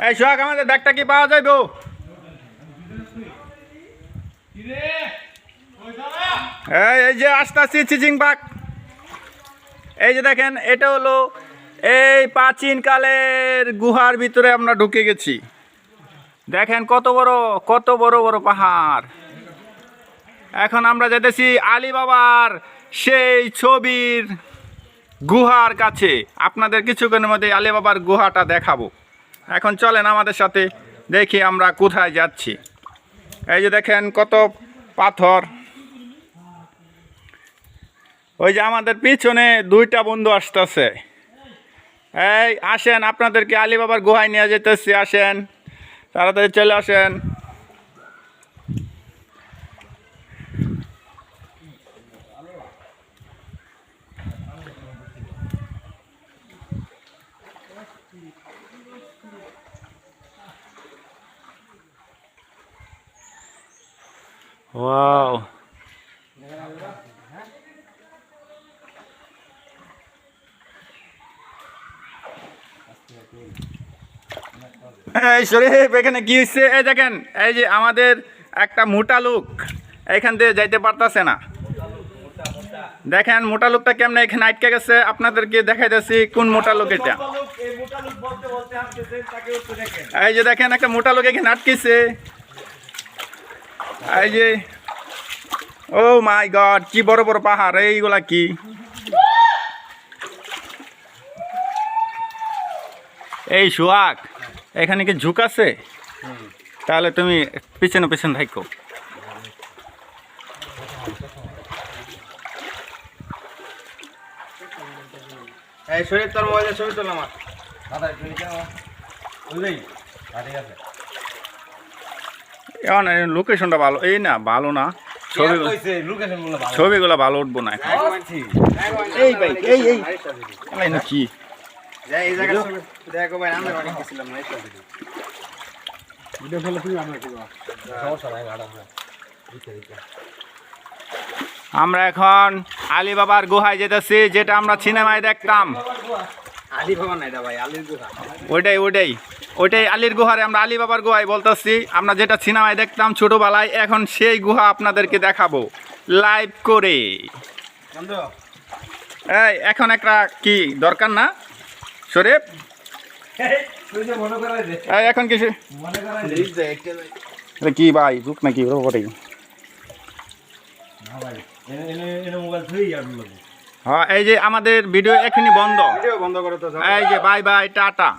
এই সোহাগ আমাদের ব্যাগটা কি পাওয়া যাইব? এই যে আসতেছি চিচিং বাগ। এই যে দেখেন এটা হলো এই প্রাচীনকালের গুহার ভিতরে আমরা ঢুকে গেছি। দেখেন কত বড় বড় পাহাড়। এখন আমরা যেতেছি আলীবাবার সেই ছবির গুহার কাছে। আপনাদের কিছুক্ষণের মধ্যে আলীবাবার গুহাটা দেখাবো। এখন চলেন আমাদের সাথে, দেখি আমরা কোথায় যাচ্ছি। এই যে দেখেন কত পাথর। ওই যে আমাদের পিছনে দুইটা বন্ধু আসতেছে। এই আসেন, আপনাদেরকে আলীবাবার গুহায় নিয়ে যেতেছি। আসেন, তাড়াতাড়ি চলে আসেন। ওয়াও, এই শরীফ এখানে কি হচ্ছে? এই দেখেন, এই যে আমাদের একটা মোটা লোক এখান থেকে যাইতে পারতেছে না। দেখেন মোটা লোকটা কেমনে এখানে আটকে গেছে। আপনাদেরকে দেখাইতেছি কোন মোটা লোক এটা। এই যে দেখেন একটা মোটা লোক এখানে আটকেছে। এই যে ও মাই গড, কি বড় বড় পাহাড়। এইগুলা কি? এই সোহাগ, এখানে কি ঝুঁক আছে? তাহলে তুমি পিছনে পিছনে থাকো। এই শরীর তোর মোবাইলে ছবি তোলা আমার দাদা একটু নিচে নাও বুঝলি? ঠিক আছে। এখন লোকেশনটা ভালো এই না, ভালো না। ছবিগুলো ভালো উঠবো না এখন। এই ভাই এই এই কি এই জায়গা দেখো ভাই, আমরা বাড়ি গেছিলাম না এটা ভিডিও ফলো তুমি আমরা কি সমস্যা নাই গাড়া আমরা এখন আলীবাবার গুহায় যেতেছি, যেটা আমরা সিনেমায় দেখতাম। আলীবাবা না এটা ভাই, আলীর গুহা। ওইটাই আলীর গুহারে আমরা আলীবাবার গুহায় বলতেছি। আমরা যেটা সিনেমায় দেখতাম ছোটবেলায়, এখন সেই গুহা আপনাদেরকে দেখাবো লাইভ করে। এই এখন একটা কি দরকার না শরীফ? এই এখন কিছু কি ভাই ঝুঁক নাকি? হ্যাঁ, এই যে আমাদের ভিডিও এখনই বন্ধ। বন্ধ করে তো এই যে বাই বাই টাটা।